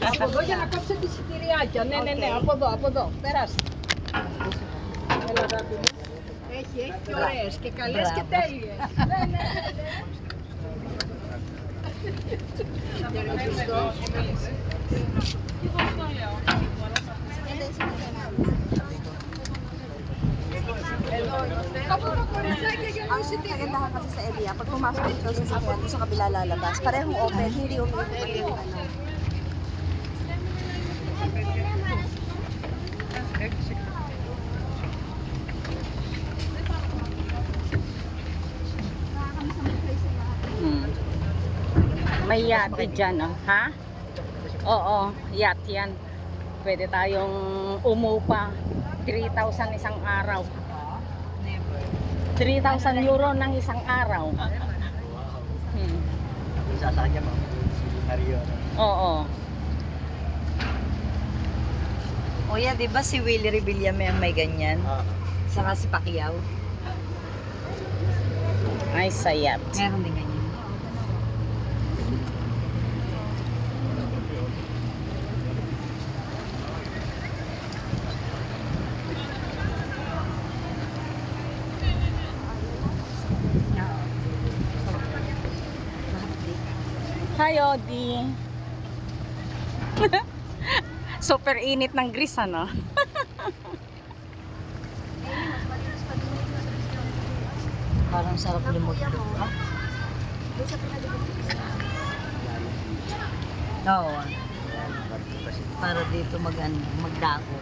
Apodo, ya na kapsa di sitiriacha. Ne, apodo. Peras. Έχει και ωραίες και καλές και τέλειες. Ναι. Ang kagandahan kasi sa area, pag pumasok dito sa sasakyan, sa kabila lalabas. Parehong open, hindi open yung ano. May yate dyan, oh. Ha? Oo, yacht yan. Pwede tayong umupa. 3,000 isang araw. 3,000 euro ng isang araw. Sasakyan mo. Mario. Oo. O yan, di ba si Willie Revilla may ganyan? Saka si Pacquiao. Ay, sa yacht. Meron din ganyan. Hi, Odi. Super init ng Greece, ano? Parang sarap lumot. Oo. Para dito magdako.